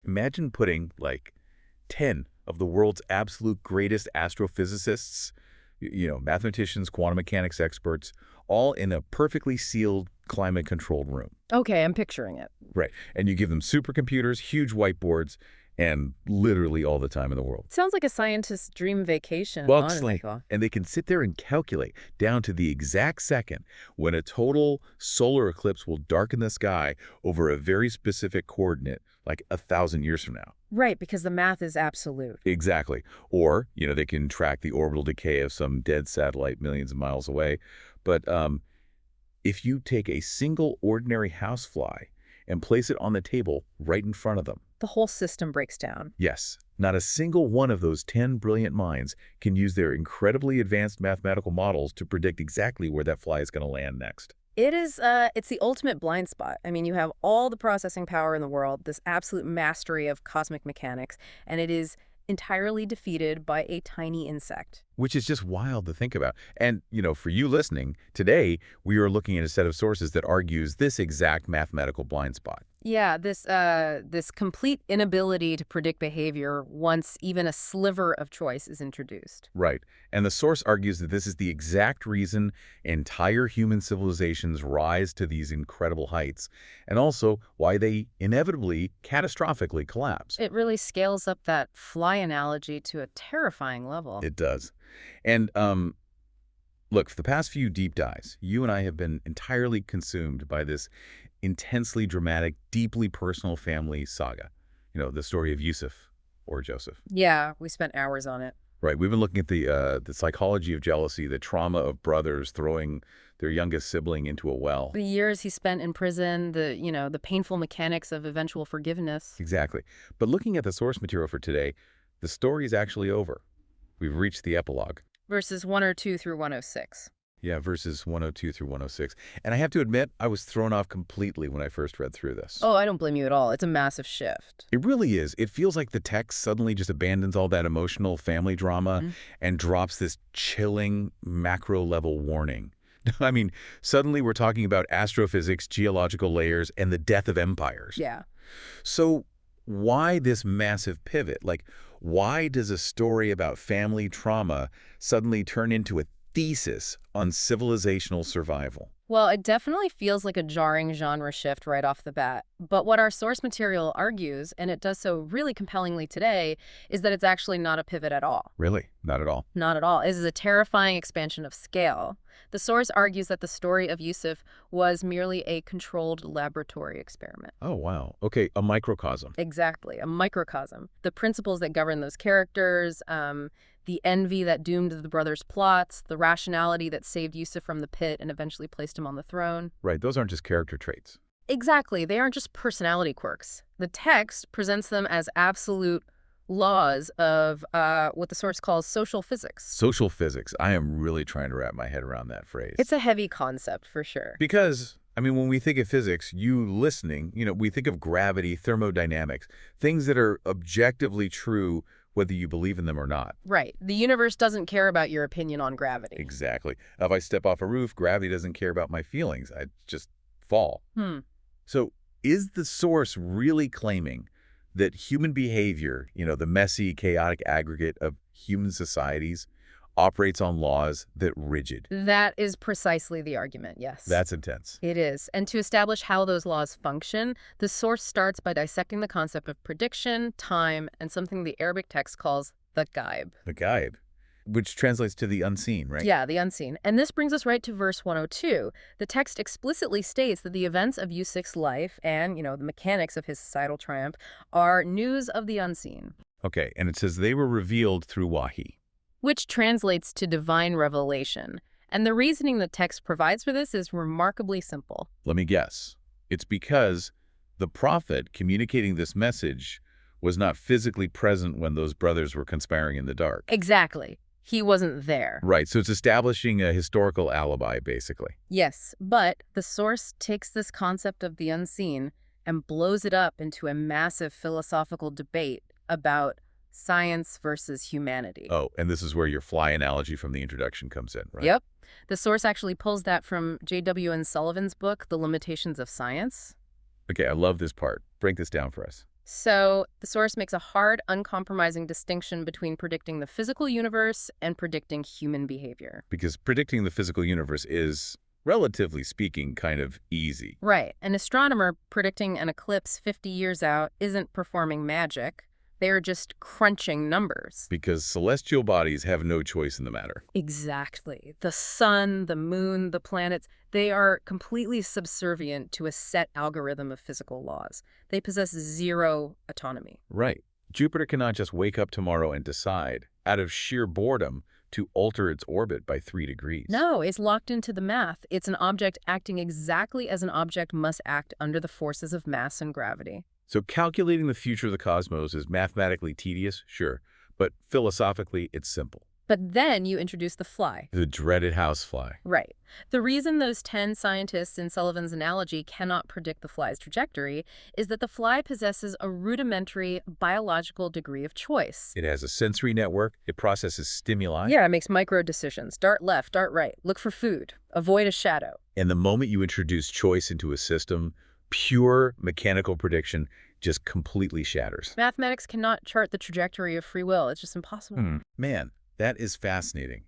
Imagine putting, like, 10 of the world's absolute greatest astrophysicists, mathematicians, quantum mechanics experts, all in a perfectly sealed, climate-controlled room. Okay, I'm picturing it. Right. And you give them supercomputers, huge whiteboards, and literally all the time in the world. Sounds like a scientist's dream vacation, Well, honestly. and they can sit there and calculate down to the exact second when a total solar eclipse will darken the sky over a very specific coordinate, like 1,000 years from now. Right, because the math is absolute. Exactly. Or, they can track the orbital decay of some dead satellite millions of miles away. But if you take a single ordinary housefly and place it on the table right in front of them, The whole system breaks down. yes, not a single one of those 10 brilliant minds can use their incredibly advanced mathematical models to predict exactly where that fly is going to land next. It's the ultimate blind spot. I mean, you have all the processing power in the world, this absolute mastery of cosmic mechanics, and it is entirely defeated by a tiny insect. Which is just wild to think about. And, for you listening, today we are looking at a set of sources that argues this exact mathematical blind spot. Yeah, this complete inability to predict behavior once even a sliver of choice is introduced. Right. And the source argues that this is the exact reason entire human civilizations rise to these incredible heights, and also why they inevitably, catastrophically collapse. It really scales up that fly analogy to a terrifying level. It does. And, look, for the past few deep dives, you and I have been entirely consumed by this intensely dramatic, deeply personal family saga. The story of Yusuf or Joseph. Yeah, we spent hours on it. Right. We've been looking at the psychology of jealousy, the trauma of brothers throwing their youngest sibling into a well. The years he spent in prison, the painful mechanics of eventual forgiveness. Exactly. But looking at the source material for today, the story is actually over. We've reached the epilogue. Verses 102 through 106. Yeah, verses 102 through 106. And I have to admit, I was thrown off completely when I first read through this. Oh, I don't blame you at all. It's a massive shift. It really is. It feels like the text suddenly just abandons all that emotional family drama and drops this chilling macro-level warning. I mean, suddenly we're talking about astrophysics, geological layers, and the death of empires. Yeah. So why this massive pivot? Like, why does a story about family trauma suddenly turn into a thesis on civilizational survival? Well, it definitely feels like a jarring genre shift right off the bat. But what our source material argues, and it does so really compellingly today, is that it's actually not a pivot at all. Really? Not at all. Not at all. This is a terrifying expansion of scale. The source argues that the story of Yusuf was merely a controlled laboratory experiment. Oh, wow. Okay, a microcosm. Exactly, a microcosm. The principles that govern those characters, the envy that doomed the brothers' plots, the rationality that saved Yusuf from the pit and eventually placed him on the throne. Right, those aren't just character traits. Exactly, they aren't just personality quirks. The text presents them as absolute laws of what the source calls social physics. Social physics. I am really trying to wrap my head around that phrase. It's a heavy concept, for sure. Because, I mean, when we think of physics, you listening, we think of gravity, thermodynamics, things that are objectively true whether you believe in them or not. Right. The universe doesn't care about your opinion on gravity. Exactly. If I step off a roof, gravity doesn't care about my feelings. I just fall. So is the source really claiming that human behavior, the messy, chaotic aggregate of human societies, operates on laws that rigid? That is precisely the argument, yes. That's intense. It is. And to establish how those laws function, the source starts by dissecting the concept of prediction, time, and something the Arabic text calls the Ghaib. The Ghaib, which translates to the unseen, right? Yeah, the unseen. And this brings us right to verse 102. The text explicitly states that the events of Yusuf's life and, the mechanics of his societal triumph are news of the unseen. Okay, and it says they were revealed through Wahi, which translates to divine revelation. And the reasoning the text provides for this is remarkably simple. Let me guess. It's because the prophet communicating this message was not physically present when those brothers were conspiring in the dark. Exactly. He wasn't there. Right, so it's establishing a historical alibi, basically. Yes, but the source takes this concept of the unseen and blows it up into a massive philosophical debate about science versus humanity. Oh, and this is where your fly analogy from the introduction comes in, right? Yep. The source actually pulls that from J.W. Sullivan's book, The Limitations of Science. Okay, I love this part. Break this down for us. So the source makes a hard, uncompromising distinction between predicting the physical universe and predicting human behavior. Because predicting the physical universe is, relatively speaking, kind of easy. Right. An astronomer predicting an eclipse 50 years out isn't performing magic. They are just crunching numbers. Because celestial bodies have no choice in the matter. Exactly. The sun, the moon, the planets, they are completely subservient to a set algorithm of physical laws. They possess zero autonomy. Right. Jupiter cannot just wake up tomorrow and decide, out of sheer boredom, to alter its orbit by 3 degrees. No, it's locked into the math. It's an object acting exactly as an object must act under the forces of mass and gravity. So calculating the future of the cosmos is mathematically tedious, sure, but philosophically it's simple. But then you introduce the fly. The dreaded housefly. Right. The reason those 10 scientists in Sullivan's analogy cannot predict the fly's trajectory is that the fly possesses a rudimentary biological degree of choice. It has a sensory network. It processes stimuli. Yeah, it makes micro decisions. Dart left, dart right. Look for food. Avoid a shadow. And the moment you introduce choice into a system, pure mechanical prediction just completely shatters. Mathematics cannot chart the trajectory of free will. It's just impossible. Man, that is fascinating.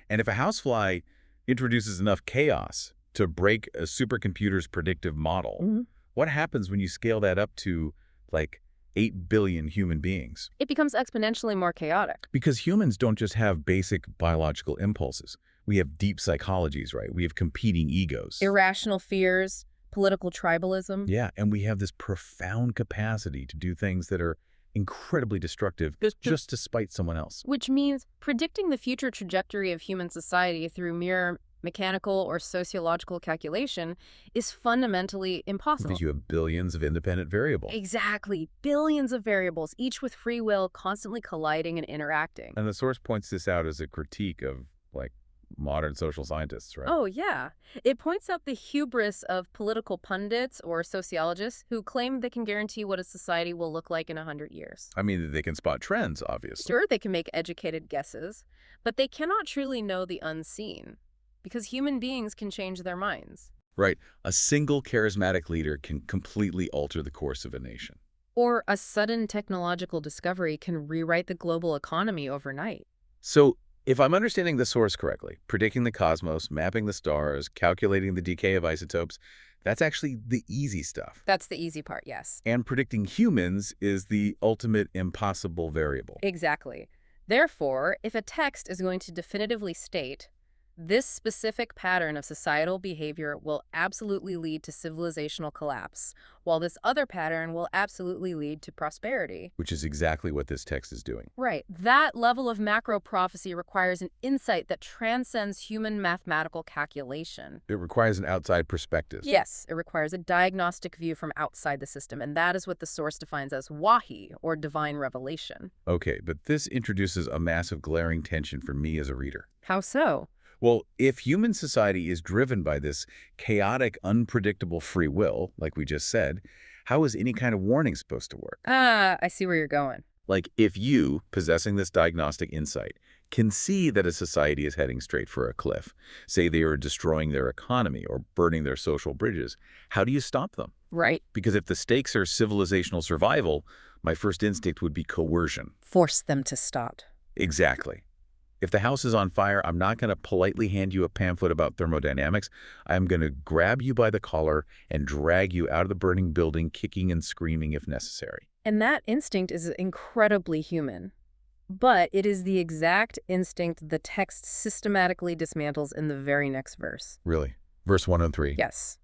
And if a housefly introduces enough chaos to break a supercomputer's predictive model, what happens when you scale that up to, like, 8 billion human beings? It becomes exponentially more chaotic. Because humans don't just have basic biological impulses. We have deep psychologies, right? We have competing egos. Irrational fears, political tribalism. Yeah, and we have this profound capacity to do things that are incredibly destructive just to spite someone else. Which means predicting the future trajectory of human society through mere mechanical or sociological calculation is fundamentally impossible. Because you have billions of independent variables. Exactly. Billions of variables, each with free will, constantly colliding and interacting. And the source points this out as a critique of, like, modern social scientists, right? Oh, yeah. It points out the hubris of political pundits or sociologists who claim they can guarantee what a society will look like in 100 years. I mean, they can spot trends, obviously. Sure, they can make educated guesses, but they cannot truly know the unseen, because human beings can change their minds. Right. A single charismatic leader can completely alter the course of a nation. Or a sudden technological discovery can rewrite the global economy overnight. So, if I'm understanding the source correctly, predicting the cosmos, mapping the stars, calculating the decay of isotopes, that's actually the easy stuff. That's the easy part, yes. And predicting humans is the ultimate impossible variable. Exactly. Therefore, if a text is going to definitively state, this specific pattern of societal behavior will absolutely lead to civilizational collapse, while this other pattern will absolutely lead to prosperity. Which is exactly what this text is doing. Right. That level of macro prophecy requires an insight that transcends human mathematical calculation. It requires an outside perspective. Yes, it requires a diagnostic view from outside the system, and that is what the source defines as Wahi, or divine revelation. Okay, but this introduces a massive glaring tension for me as a reader. How so? Well, if human society is driven by this chaotic, unpredictable free will, like we just said, how is any kind of warning supposed to work? I see where you're going. Like, if you, possessing this diagnostic insight, can see that a society is heading straight for a cliff, say they are destroying their economy or burning their social bridges, how do you stop them? Right. Because if the stakes are civilizational survival, my first instinct would be coercion. Force them to stop. Exactly. If the house is on fire, I'm not going to politely hand you a pamphlet about thermodynamics. I'm going to grab you by the collar and drag you out of the burning building, kicking and screaming if necessary. And that instinct is incredibly human. But it is the exact instinct the text systematically dismantles in the very next verse. Really? Verse 103? Yes.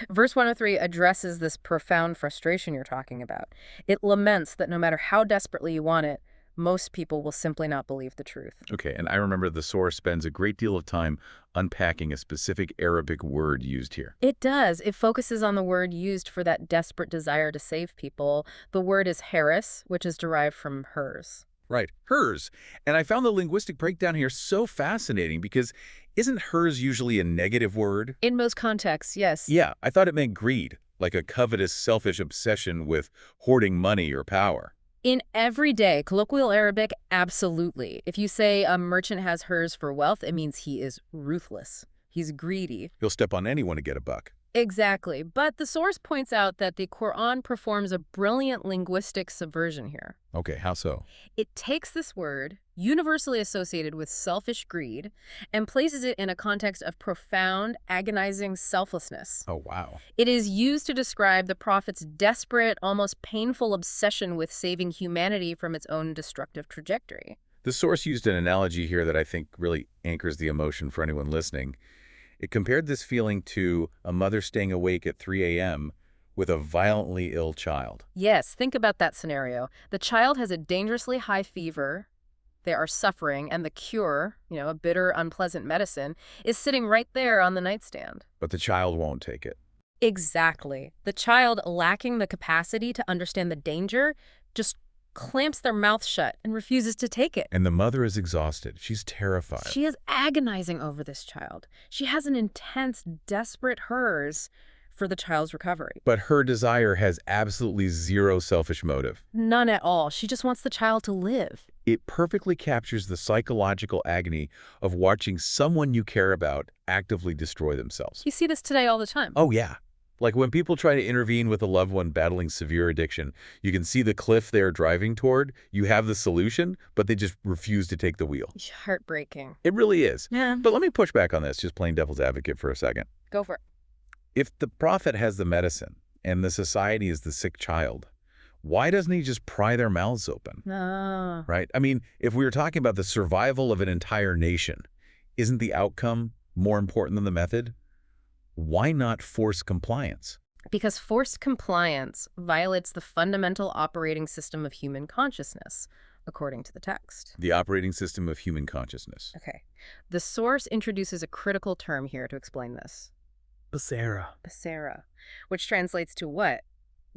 Verse 103 addresses this profound frustration you're talking about. It laments that no matter how desperately you want it, most people will simply not believe the truth. Okay, and I remember the source spends a great deal of time unpacking a specific Arabic word used here. It does. It focuses on the word used for that desperate desire to save people. The word is haris, which is derived from hers. Right, hers. And I found the linguistic breakdown here so fascinating because isn't hers usually a negative word? In most contexts, yes. Yeah, I thought it meant greed, like a covetous, selfish obsession with hoarding money or power. In everyday colloquial Arabic, absolutely. If you say a merchant has hers for wealth, it means he is ruthless. He's greedy. He'll step on anyone to get a buck. Exactly. But the source points out that the Quran performs a brilliant linguistic subversion here. Okay, how so? It takes this word, universally associated with selfish greed, and places it in a context of profound, agonizing selflessness. Oh, wow. It is used to describe the Prophet's desperate, almost painful obsession with saving humanity from its own destructive trajectory. The source used an analogy here that I think really anchors the emotion for anyone listening. It compared this feeling to a mother staying awake at 3 a.m. with a violently ill child. Yes, think about that scenario. The child has a dangerously high fever, they are suffering, and the cure, a bitter, unpleasant medicine, is sitting right there on the nightstand. But the child won't take it. Exactly. The child, lacking the capacity to understand the danger, just clamps their mouth shut and refuses to take it. And the mother is exhausted. She's terrified. She is agonizing over this child. She has an intense, desperate hers for the child's recovery. But her desire has absolutely zero selfish motive. None at all. She just wants the child to live. It perfectly captures the psychological agony of watching someone you care about actively destroy themselves. You see this today all the time. Oh, yeah. Like when people try to intervene with a loved one battling severe addiction, you can see the cliff they're driving toward, you have the solution, but they just refuse to take the wheel. Heartbreaking. It really is. Yeah. But let me push back on this, just playing devil's advocate for a second. Go for it. If the prophet has the medicine and the society is the sick child, why doesn't he just pry their mouths open? Right? I mean, if we were talking about the survival of an entire nation, isn't the outcome more important than the method? Why not force compliance? Because forced compliance violates the fundamental operating system of human consciousness, according to the text. The operating system of human consciousness. Okay. The source introduces a critical term here to explain this. Basera, which translates to what?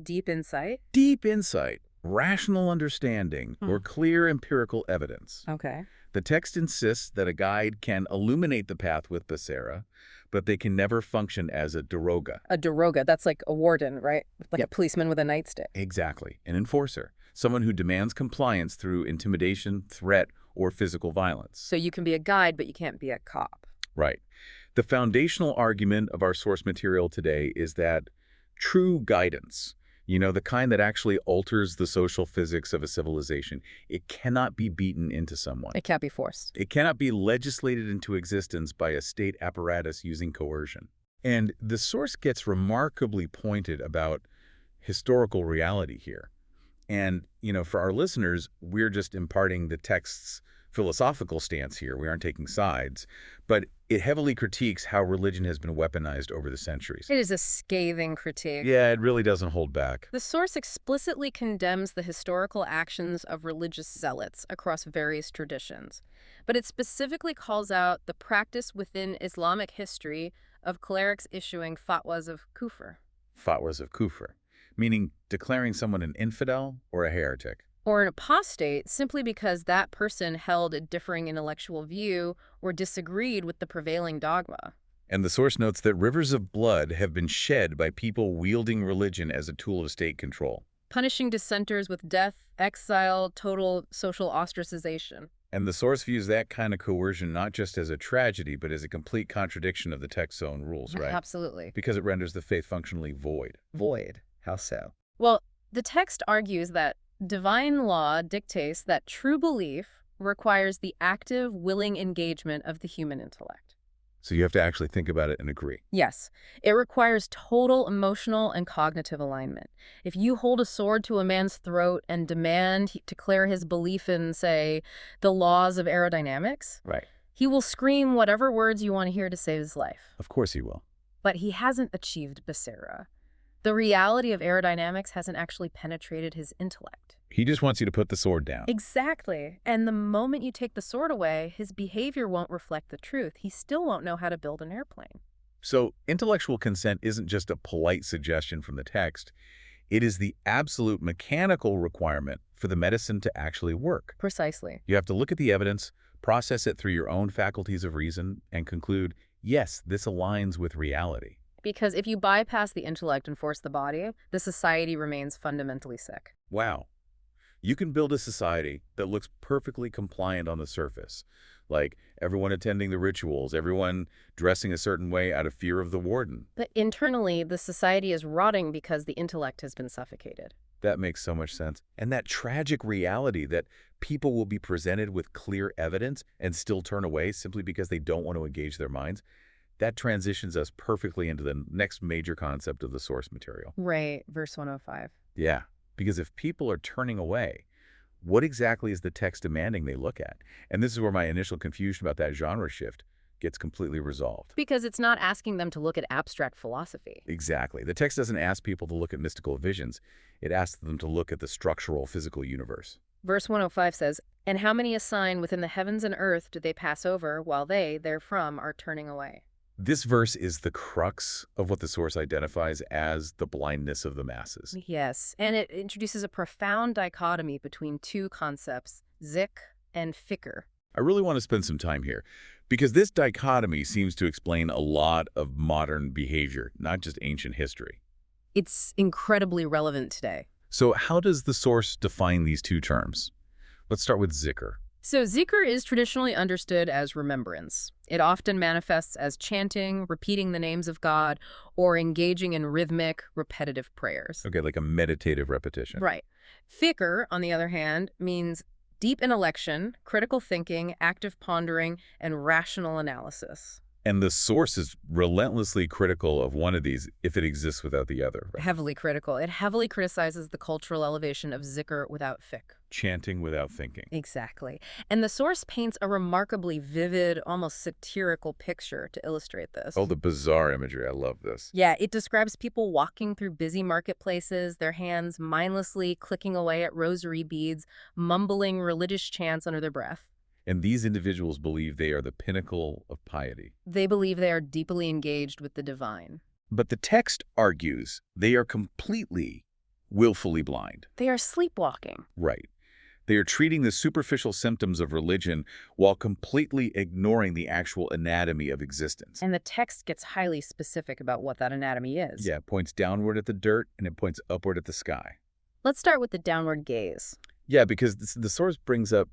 Deep insight? Deep insight, rational understanding, or clear empirical evidence. Okay. The text insists that a guide can illuminate the path with Basera, but they can never function as a daroga. A daroga, that's like a warden, right? Like a policeman with a nightstick. Exactly. An enforcer. Someone who demands compliance through intimidation, threat, or physical violence. So you can be a guide, but you can't be a cop. Right. The foundational argument of our source material today is that true guidance, the kind that actually alters the social physics of a civilization, it cannot be beaten into someone. It can't be forced. It cannot be legislated into existence by a state apparatus using coercion. And the source gets remarkably pointed about historical reality here. And, for our listeners, we're just imparting the text's philosophical stance here. We aren't taking sides. But it heavily critiques how religion has been weaponized over the centuries. It is a scathing critique. Yeah, it really doesn't hold back. The source explicitly condemns the historical actions of religious zealots across various traditions, but it specifically calls out the practice within Islamic history of clerics issuing fatwas of kufr. Fatwas of kufr, meaning declaring someone an infidel or a heretic. Or an apostate simply because that person held a differing intellectual view or disagreed with the prevailing dogma. And the source notes that rivers of blood have been shed by people wielding religion as a tool of state control. Punishing dissenters with death, exile, total social ostracization. And the source views that kind of coercion not just as a tragedy, but as a complete contradiction of the text's own rules, right? Absolutely. Because it renders the faith functionally void. Void? How so? Well, the text argues that divine law dictates that true belief requires the active, willing engagement of the human intellect. So you have to actually think about it and agree. Yes, it requires total emotional and cognitive alignment. If you hold a sword to a man's throat and demand to declare his belief in, say, the laws of aerodynamics, Right. he will scream whatever words you want to hear to save his life. Of course he will. But he hasn't achieved Basera. The reality of aerodynamics hasn't actually penetrated his intellect. He just wants you to put the sword down. Exactly. And the moment you take the sword away, his behavior won't reflect the truth. He still won't know how to build an airplane. So intellectual consent isn't just a polite suggestion from the text. It is the absolute mechanical requirement for the medicine to actually work. Precisely. You have to look at the evidence, process it through your own faculties of reason, and conclude, yes, this aligns with reality. Because if you bypass the intellect and force the body, the society remains fundamentally sick. Wow. You can build a society that looks perfectly compliant on the surface, like everyone attending the rituals, everyone dressing a certain way out of fear of the Warden. But internally, the society is rotting because the intellect has been suffocated. That makes so much sense. And that tragic reality that people will be presented with clear evidence and still turn away simply because they don't want to engage their minds, that transitions us perfectly into the next major concept of the source material. Right, verse 105. Yeah, because if people are turning away, what exactly is the text demanding they look at? And this is where my initial confusion about that genre shift gets completely resolved. Because it's not asking them to look at abstract philosophy. Exactly. The text doesn't ask people to look at mystical visions. It asks them to look at the structural physical universe. Verse 105 says, "And how many a sign within the heavens and earth do they pass over, while they, therefrom, are turning away?" This verse is the crux of what the source identifies as the blindness of the masses. Yes, and it introduces a profound dichotomy between two concepts, zik and fikr. I really want to spend some time here, because this dichotomy seems to explain a lot of modern behavior, not just ancient history. It's incredibly relevant today. So how does the source define these two terms? Let's start with zikr. So zikr is traditionally understood as remembrance. It often manifests as chanting, repeating the names of God, or engaging in rhythmic, repetitive prayers. Okay, like a meditative repetition. Right. Fikr, on the other hand, means deep intellection, critical thinking, active pondering, and rational analysis. And the source is relentlessly critical of one of these if it exists without the other. Right? Heavily critical. It heavily criticizes the cultural elevation of zikr without fiqh. Chanting without thinking. Exactly. And the source paints a remarkably vivid, almost satirical picture to illustrate this. Oh, the bizarre imagery. I love this. Yeah, it describes people walking through busy marketplaces, their hands mindlessly clicking away at rosary beads, mumbling religious chants under their breath. And these individuals believe they are the pinnacle of piety. They believe they are deeply engaged with the divine. But the text argues they are completely, willfully blind. They are sleepwalking. Right. They are treating the superficial symptoms of religion while completely ignoring the actual anatomy of existence. And the text gets highly specific about what that anatomy is. Yeah, it points downward at the dirt and it points upward at the sky. Let's start with the downward gaze. Yeah, because the source brings up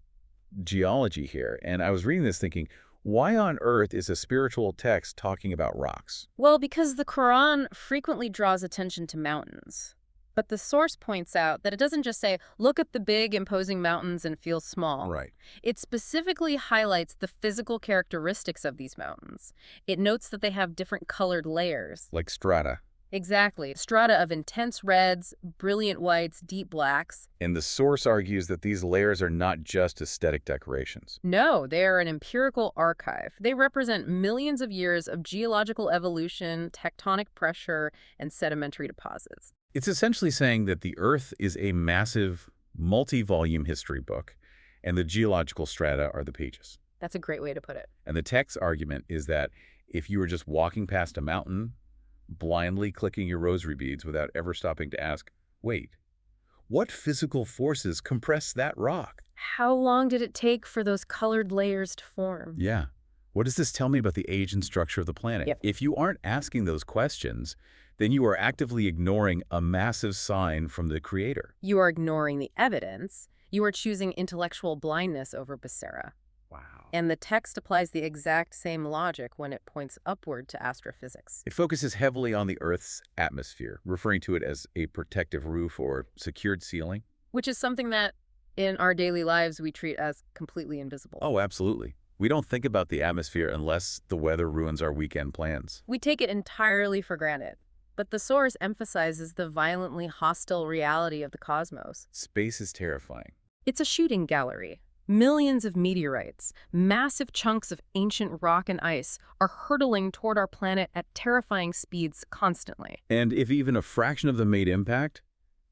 geology here, and I was reading this thinking, why on earth is a spiritual text talking about rocks? Well, because the Quran frequently draws attention to mountains. But the source points out that it doesn't just say, look at the big, imposing mountains and feel small. Right. It specifically highlights the physical characteristics of these mountains. It notes that they have different colored layers. Like strata. Exactly. Strata of intense reds, brilliant whites, deep blacks. And the source argues that these layers are not just aesthetic decorations. No, they are an empirical archive. They represent millions of years of geological evolution, tectonic pressure, and sedimentary deposits. It's essentially saying that the Earth is a massive, multi-volume history book, and the geological strata are the pages. That's a great way to put it. And the text's argument is that if you were just walking past a mountain, blindly clicking your rosary beads without ever stopping to ask, wait, what physical forces compress that rock? How long did it take for those colored layers to form? Yeah. What does this tell me about the age and structure of the planet? Yep. If you aren't asking those questions, then you are actively ignoring a massive sign from the Creator. You are ignoring the evidence. You are choosing intellectual blindness over basira. Wow. And the text applies the exact same logic when it points upward to astrophysics. It focuses heavily on the Earth's atmosphere, referring to it as a protective roof or secured ceiling. Which is something that in our daily lives we treat as completely invisible. Oh, absolutely. We don't think about the atmosphere unless the weather ruins our weekend plans. We take it entirely for granted. But the source emphasizes the violently hostile reality of the cosmos. Space is terrifying. It's a shooting gallery. Millions of meteorites, massive chunks of ancient rock and ice, are hurtling toward our planet at terrifying speeds constantly. And if even a fraction of them made impact,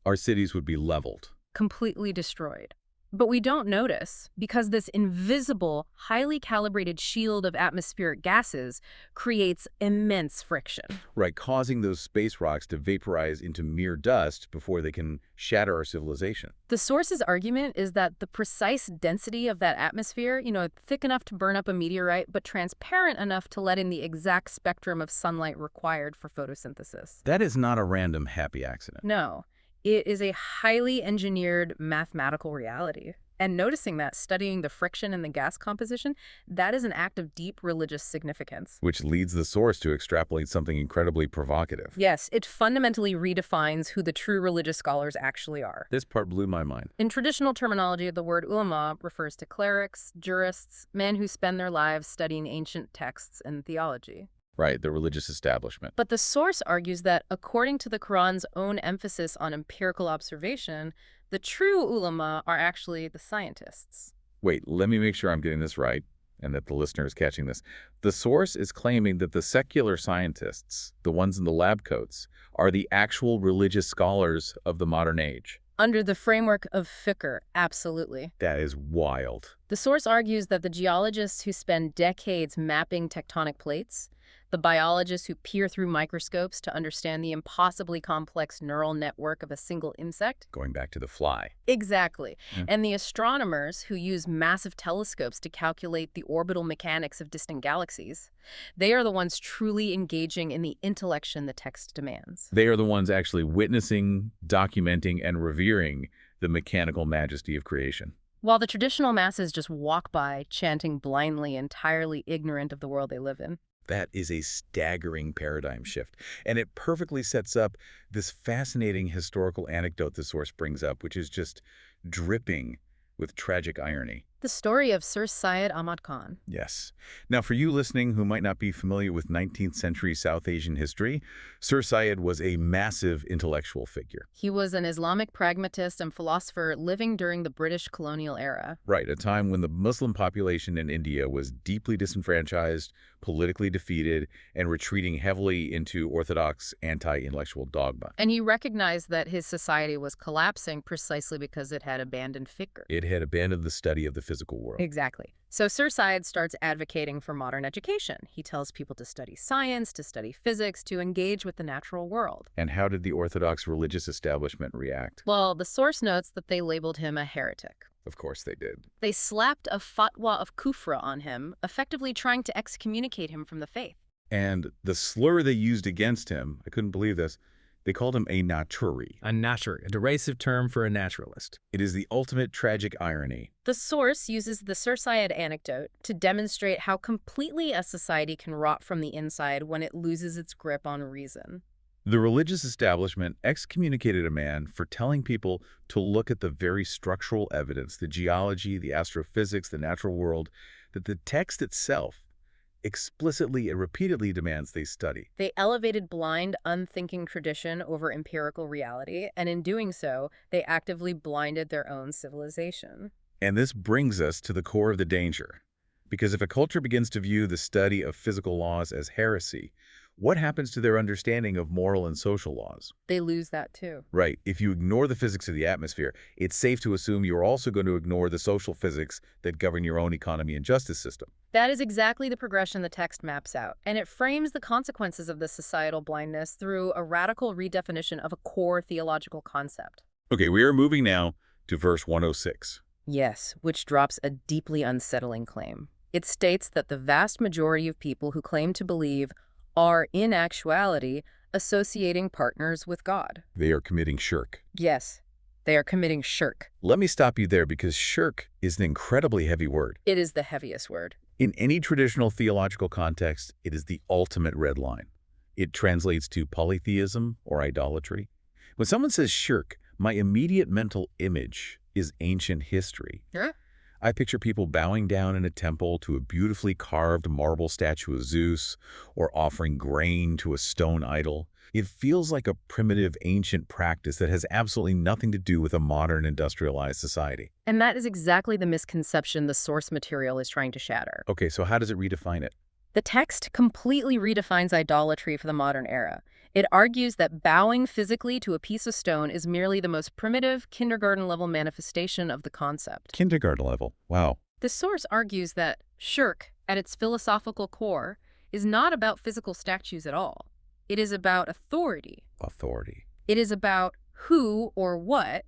our cities would be leveled. Completely destroyed. But we don't notice because this invisible, highly calibrated shield of atmospheric gases creates immense friction. Right, causing those space rocks to vaporize into mere dust before they can shatter our civilization. The source's argument is that the precise density of that atmosphere, thick enough to burn up a meteorite, but transparent enough to let in the exact spectrum of sunlight required for photosynthesis. That is not a random happy accident. No. It is a highly engineered mathematical reality. And noticing that, studying the friction in the gas composition, that is an act of deep religious significance. Which leads the source to extrapolate something incredibly provocative. Yes, it fundamentally redefines who the true religious scholars actually are. This part blew my mind. In traditional terminology, the word ulama refers to clerics, jurists, men who spend their lives studying ancient texts and theology. Right, the religious establishment. But the source argues that, according to the Quran's own emphasis on empirical observation, the true ulama are actually the scientists. Wait, let me make sure I'm getting this right and that the listener is catching this. The source is claiming that the secular scientists, the ones in the lab coats, are the actual religious scholars of the modern age. Under the framework of fiqh, absolutely. That is wild. The source argues that the geologists who spend decades mapping tectonic plates, the biologists who peer through microscopes to understand the impossibly complex neural network of a single insect. Going back to the fly. Exactly. Yeah. And the astronomers who use massive telescopes to calculate the orbital mechanics of distant galaxies. They are the ones truly engaging in the intellection the text demands. They are the ones actually witnessing, documenting, and revering the mechanical majesty of creation. While the traditional masses just walk by, chanting blindly, entirely ignorant of the world they live in. That is a staggering paradigm shift. And it perfectly sets up this fascinating historical anecdote the source brings up, which is just dripping with tragic irony. The story of Sir Syed Ahmad Khan. Yes. Now, for you listening who might not be familiar with 19th century South Asian history, Sir Syed was a massive intellectual figure. He was an Islamic pragmatist and philosopher living during the British colonial era. Right, a time when the Muslim population in India was deeply disenfranchised, politically defeated, and retreating heavily into orthodox anti-intellectual dogma. And he recognized that his society was collapsing precisely because it had abandoned fiqh. It had abandoned the study of the physical world. Exactly. So Sir Syed starts advocating for modern education. He tells people to study science, to study physics, to engage with the natural world. And how did the orthodox religious establishment react? Well, the source notes that they labeled him a heretic. Of course they did. They slapped a fatwa of kufra on him, effectively trying to excommunicate him from the faith. And the slur they used against him, I couldn't believe this, they called him a naturi. A naturi, a derisive term for a naturalist. It is the ultimate tragic irony. The source uses the Sir Syed anecdote to demonstrate how completely a society can rot from the inside when it loses its grip on reason. The religious establishment excommunicated a man for telling people to look at the very structural evidence, the geology, the astrophysics, the natural world, that the text itself explicitly and repeatedly demands they study. They elevated blind, unthinking tradition over empirical reality, and in doing so, they actively blinded their own civilization. And this brings us to the core of the danger. Because if a culture begins to view the study of physical laws as heresy, what happens to their understanding of moral and social laws? They lose that too. Right. If you ignore the physics of the atmosphere, it's safe to assume you're also going to ignore the social physics that govern your own economy and justice system. That is exactly the progression the text maps out, and it frames the consequences of this societal blindness through a radical redefinition of a core theological concept. Okay, we are moving now to verse 106. Yes, which drops a deeply unsettling claim. It states that the vast majority of people who claim to believe are, in actuality, associating partners with God. They are committing shirk. Yes, they are committing shirk. Let me stop you there because shirk is an incredibly heavy word. It is the heaviest word. In any traditional theological context, it is the ultimate red line. It translates to polytheism or idolatry. When someone says shirk, my immediate mental image is ancient history. Yeah. I picture people bowing down in a temple to a beautifully carved marble statue of Zeus or offering grain to a stone idol. It feels like a primitive, ancient practice that has absolutely nothing to do with a modern industrialized society. And that is exactly the misconception the source material is trying to shatter. Okay, so how does it redefine it? The text completely redefines idolatry for the modern era. It argues that bowing physically to a piece of stone is merely the most primitive, kindergarten-level manifestation of the concept. Kindergarten level. Wow. The source argues that shirk, at its philosophical core, is not about physical statues at all. It is about authority. Authority. It is about who or what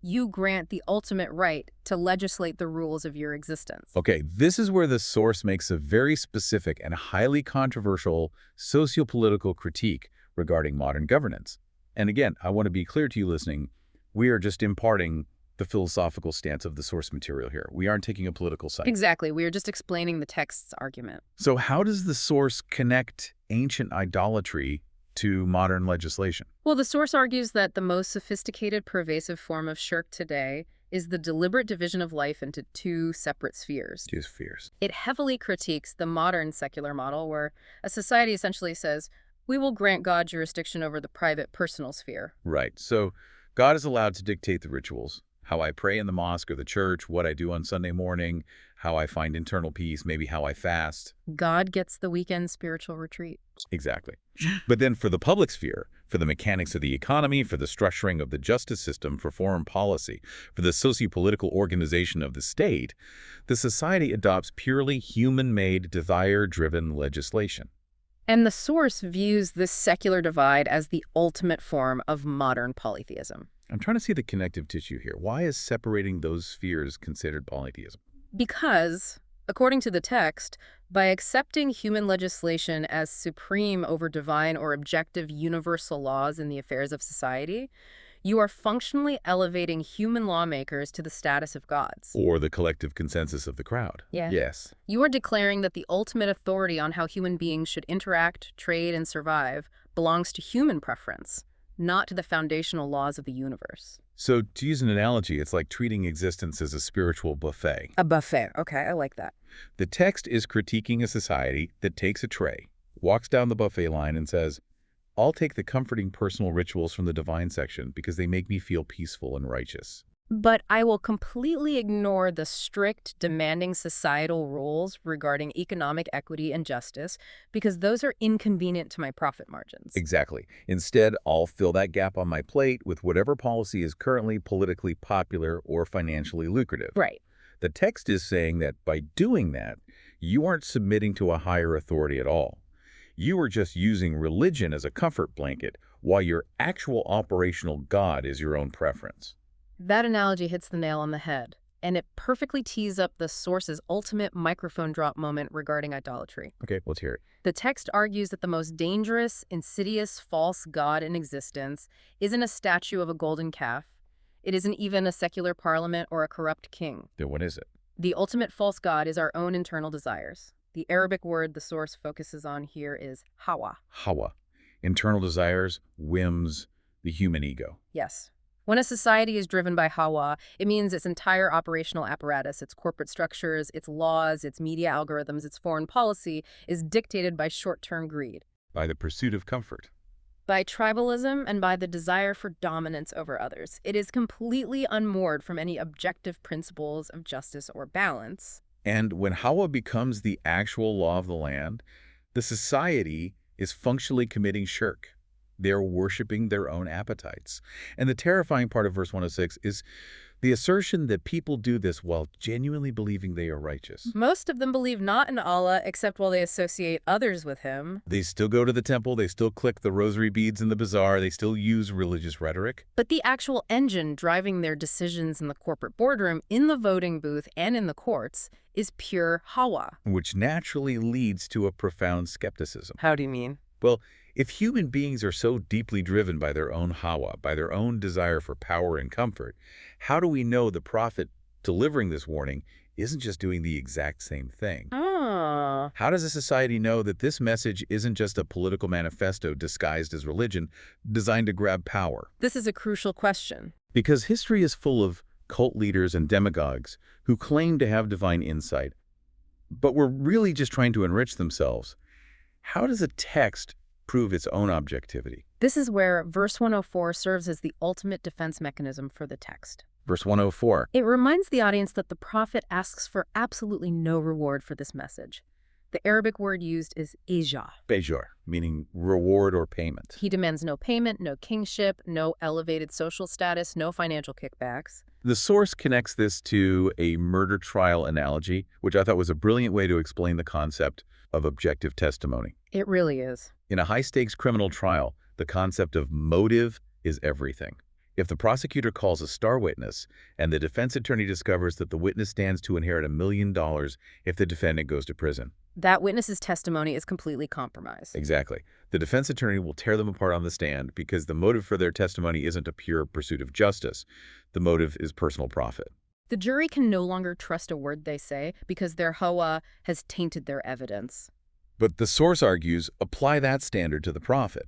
you grant the ultimate right to legislate the rules of your existence. Okay, this is where the source makes a very specific and highly controversial sociopolitical critique regarding modern governance. And again, I want to be clear to you listening, we are just imparting the philosophical stance of the source material here. We aren't taking a political side. Exactly. We are just explaining the text's argument. So how does the source connect ancient idolatry to modern legislation? Well, the source argues that the most sophisticated, pervasive form of shirk today is the deliberate division of life into two separate spheres. Two spheres. It heavily critiques the modern secular model where a society essentially says, we will grant God jurisdiction over the private, personal sphere. Right. So God is allowed to dictate the rituals, how I pray in the mosque or the church, what I do on Sunday morning, how I find internal peace, maybe how I fast. God gets the weekend spiritual retreat. Exactly. But then for the public sphere, for the mechanics of the economy, for the structuring of the justice system, for foreign policy, for the socio-political organization of the state, the society adopts purely human-made, desire-driven legislation. And the source views this secular divide as the ultimate form of modern polytheism. I'm trying to see the connective tissue here. Why is separating those spheres considered polytheism? Because, according to the text, by accepting human legislation as supreme over divine or objective universal laws in the affairs of society, you are functionally elevating human lawmakers to the status of gods. Or the collective consensus of the crowd. Yeah. Yes. You are declaring that the ultimate authority on how human beings should interact, trade, and survive belongs to human preference, not to the foundational laws of the universe. So to use an analogy, it's like treating existence as a spiritual buffet. A buffet. Okay, I like that. The text is critiquing a society that takes a tray, walks down the buffet line and says, I'll take the comforting personal rituals from the divine section because they make me feel peaceful and righteous. But I will completely ignore the strict, demanding societal rules regarding economic equity and justice because those are inconvenient to my profit margins. Exactly. Instead, I'll fill that gap on my plate with whatever policy is currently politically popular or financially lucrative. Right. The text is saying that by doing that, you aren't submitting to a higher authority at all. You are just using religion as a comfort blanket while your actual operational God is your own preference. That analogy hits the nail on the head, and it perfectly tees up the source's ultimate microphone drop moment regarding idolatry. Okay, let's hear it. The text argues that the most dangerous, insidious, false god in existence isn't a statue of a golden calf. It isn't even a secular parliament or a corrupt king. Then what is it? The ultimate false god is our own internal desires. The Arabic word the source focuses on here is hawa. Hawa. Internal desires, whims, the human ego. Yes. When a society is driven by hawa, it means its entire operational apparatus, its corporate structures, its laws, its media algorithms, its foreign policy is dictated by short-term greed. By the pursuit of comfort. By tribalism and by the desire for dominance over others. It is completely unmoored from any objective principles of justice or balance. And when Hawa becomes the actual law of the land, the society is functionally committing shirk. They're worshiping their own appetites. And the terrifying part of verse 106 is the assertion that people do this while genuinely believing they are righteous. Most of them believe not in Allah except while they associate others with him. They still go to the temple, they still click the rosary beads in the bazaar, they still use religious rhetoric. But the actual engine driving their decisions in the corporate boardroom, in the voting booth, and in the courts is pure hawa. Which naturally leads to a profound skepticism. How do you mean? Well, if human beings are so deeply driven by their own hawa, by their own desire for power and comfort, how do we know the prophet delivering this warning isn't just doing the exact same thing? How does a society know that this message isn't just a political manifesto disguised as religion, designed to grab power? This is a crucial question. Because history is full of cult leaders and demagogues who claim to have divine insight, but were really just trying to enrich themselves. How does a text prove its own objectivity? This is where verse 104 serves as the ultimate defense mechanism for the text. Verse 104. It reminds the audience that the prophet asks for absolutely no reward for this message. The Arabic word used is ijah. Bejor, meaning reward or payment. He demands no payment, no kingship, no elevated social status, no financial kickbacks. The source connects this to a murder trial analogy, which I thought was a brilliant way to explain the concept of objective testimony. It really is. In a high-stakes criminal trial, the concept of motive is everything. If the prosecutor calls a star witness and the defense attorney discovers that the witness stands to inherit $1 million if the defendant goes to prison. That witness's testimony is completely compromised. Exactly. The defense attorney will tear them apart on the stand because the motive for their testimony isn't a pure pursuit of justice. The motive is personal profit. The jury can no longer trust a word they say because their hawa has tainted their evidence. But the source argues, apply that standard to the prophet.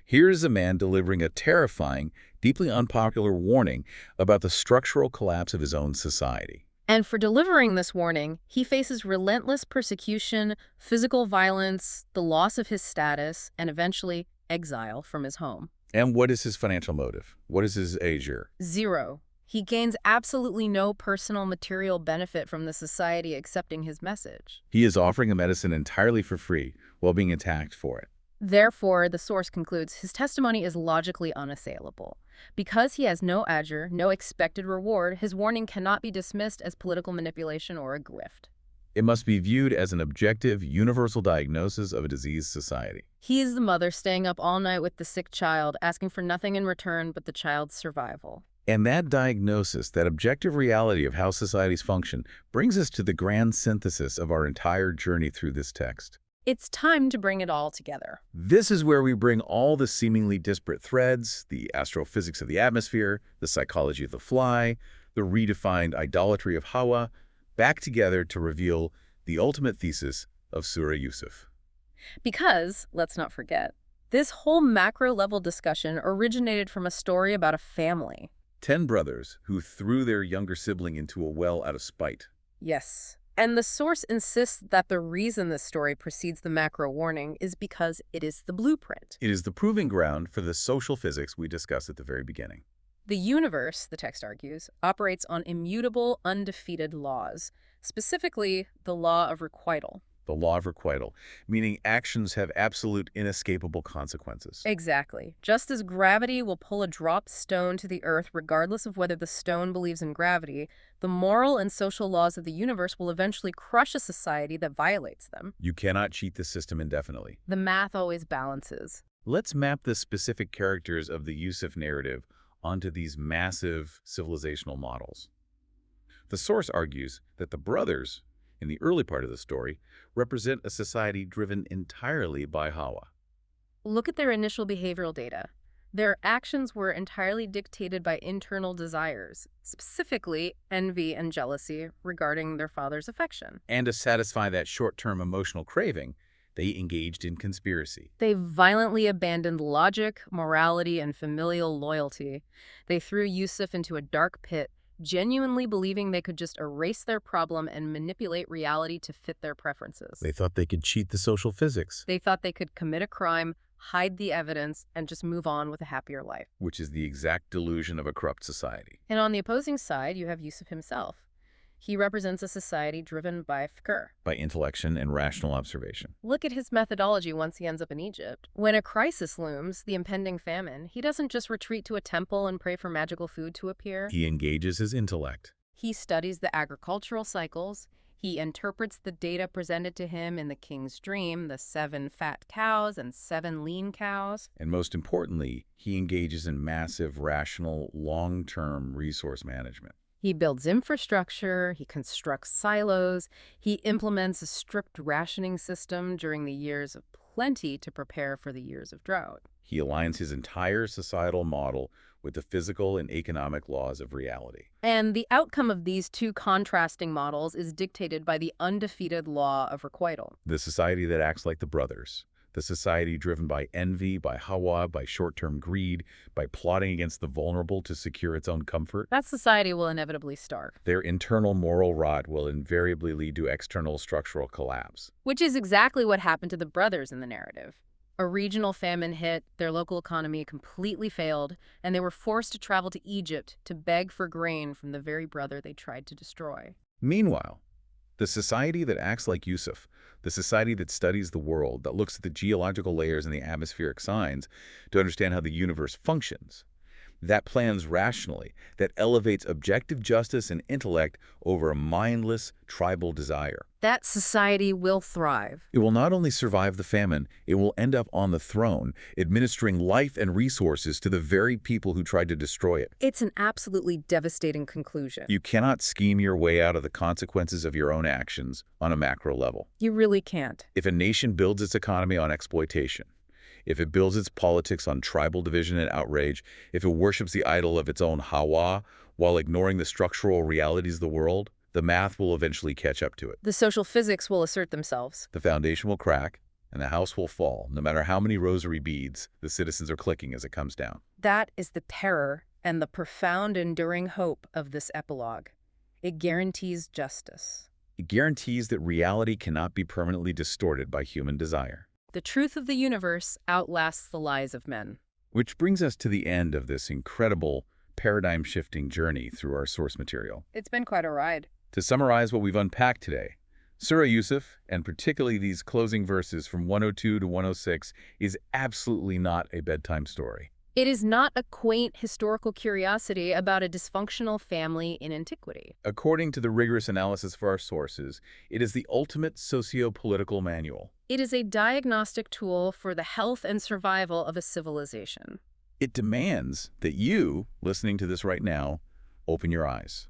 Here is a man delivering a terrifying, deeply unpopular warning about the structural collapse of his own society. And for delivering this warning, he faces relentless persecution, physical violence, the loss of his status, and eventually exile from his home. And what is his financial motive? What is his ajr? Zero. He gains absolutely no personal material benefit from the society accepting his message. He is offering a medicine entirely for free while being attacked for it. Therefore, the source concludes his testimony is logically unassailable. Because he has no ajr, no expected reward, his warning cannot be dismissed as political manipulation or a grift. It must be viewed as an objective, universal diagnosis of a diseased society. He is the mother staying up all night with the sick child, asking for nothing in return but the child's survival. And that diagnosis, that objective reality of how societies function, brings us to the grand synthesis of our entire journey through this text. It's time to bring it all together. This is where we bring all the seemingly disparate threads, the astrophysics of the atmosphere, the psychology of the fly, the redefined idolatry of Hawa, back together to reveal the ultimate thesis of Surah Yusuf. Because, let's not forget, this whole macro-level discussion originated from a story about a family. 10 brothers who threw their younger sibling into a well out of spite. Yes. And the source insists that the reason this story precedes the macro warning is because it is the blueprint. It is the proving ground for the social physics we discussed at the very beginning. The universe, the text argues, operates on immutable, undefeated laws, specifically the law of requital. The law of requital, meaning actions have absolute inescapable consequences. Exactly. Just as gravity will pull a dropped stone to the earth regardless of whether the stone believes in gravity, the moral and social laws of the universe will eventually crush a society that violates them. You cannot cheat the system indefinitely. The math always balances. Let's map the specific characters of the Yusuf narrative onto these massive civilizational models. The source argues that the brothers, in the early part of the story, represent a society driven entirely by Hawa. Look at their initial behavioral data. Their actions were entirely dictated by internal desires, specifically envy and jealousy regarding their father's affection. And to satisfy that short-term emotional craving, they engaged in conspiracy. They violently abandoned logic, morality, and familial loyalty. They threw Yusuf into a dark pit, genuinely believing they could just erase their problem and manipulate reality to fit their preferences. They thought they could cheat the social physics. They thought they could commit a crime, hide the evidence, and just move on with a happier life. Which is the exact delusion of a corrupt society. And on the opposing side, you have Yusuf himself. He represents a society driven by fikr, by intellection and rational observation. Look at his methodology once he ends up in Egypt. When a crisis looms, the impending famine, he doesn't just retreat to a temple and pray for magical food to appear. He engages his intellect. He studies the agricultural cycles. He interprets the data presented to him in the king's dream, the 7 fat cows and 7 lean cows. And most importantly, he engages in massive, rational, long-term resource management. He builds infrastructure, he constructs silos, he implements a strict rationing system during the years of plenty to prepare for the years of drought. He aligns his entire societal model with the physical and economic laws of reality. And the outcome of these two contrasting models is dictated by the undefeated law of requital. The society that acts like the brothers. The society driven by envy, by hawa, by short-term greed, by plotting against the vulnerable to secure its own comfort. That society will inevitably starve. Their internal moral rot will invariably lead to external structural collapse. Which is exactly what happened to the brothers in the narrative. A regional famine hit, their local economy completely failed, and they were forced to travel to Egypt to beg for grain from the very brother they tried to destroy. Meanwhile, the society that acts like Yusuf, the society that studies the world, that looks at the geological layers and the atmospheric signs to understand how the universe functions, that plans rationally, that elevates objective justice and intellect over a mindless, tribal desire. That society will thrive. It will not only survive the famine, it will end up on the throne, administering life and resources to the very people who tried to destroy it. It's an absolutely devastating conclusion. You cannot scheme your way out of the consequences of your own actions on a macro level. You really can't. If a nation builds its economy on exploitation, if it builds its politics on tribal division and outrage, if it worships the idol of its own Hawa while ignoring the structural realities of the world, the math will eventually catch up to it. The social physics will assert themselves. The foundation will crack, and the house will fall, no matter how many rosary beads the citizens are clicking as it comes down. That is the terror and the profound enduring hope of this epilogue. It guarantees justice. It guarantees that reality cannot be permanently distorted by human desire. The truth of the universe outlasts the lies of men. Which brings us to the end of this incredible paradigm-shifting journey through our source material. It's been quite a ride. To summarize what we've unpacked today, Surah Yusuf, and particularly these closing verses from 102 to 106, is absolutely not a bedtime story. It is not a quaint historical curiosity about a dysfunctional family in antiquity. According to the rigorous analysis of our sources, it is the ultimate socio-political manual. It is a diagnostic tool for the health and survival of a civilization. It demands that you, listening to this right now, open your eyes.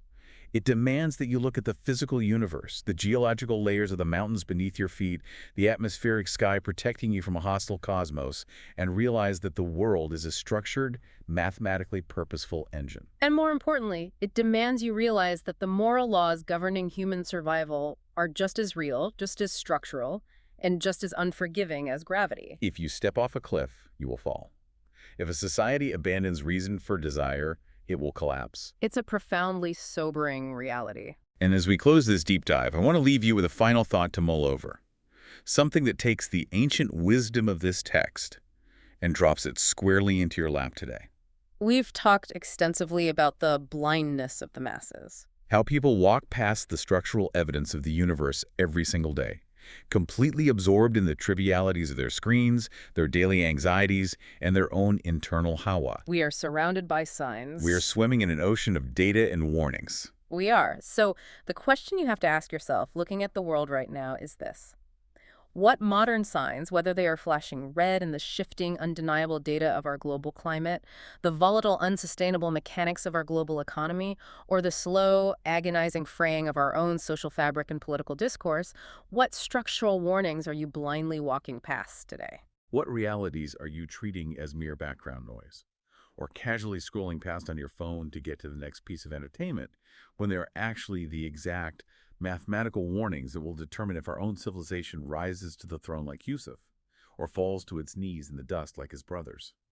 It demands that you look at the physical universe, the geological layers of the mountains beneath your feet, the atmospheric sky protecting you from a hostile cosmos, and realize that the world is a structured, mathematically purposeful engine. And more importantly, it demands you realize that the moral laws governing human survival are just as real, just as structural, and just as unforgiving as gravity. If you step off a cliff, you will fall. If a society abandons reason for desire, it will collapse. It's a profoundly sobering reality. And as we close this deep dive, I want to leave you with a final thought to mull over. Something that takes the ancient wisdom of this text and drops it squarely into your lap today. We've talked extensively about the blindness of the masses. How people walk past the structural evidence of the universe every single day, completely absorbed in the trivialities of their screens, their daily anxieties, and their own internal hawa. We are surrounded by signs. We are swimming in an ocean of data and warnings. We are. So the question you have to ask yourself, looking at the world right now, is this. What modern signs, whether they are flashing red in the shifting, undeniable data of our global climate, the volatile, unsustainable mechanics of our global economy, or the slow, agonizing fraying of our own social fabric and political discourse, what structural warnings are you blindly walking past today? What realities are you treating as mere background noise, or casually scrolling past on your phone to get to the next piece of entertainment, when they are actually the exact mathematical warnings that will determine if our own civilization rises to the throne like Yusuf, or falls to its knees in the dust like his brothers?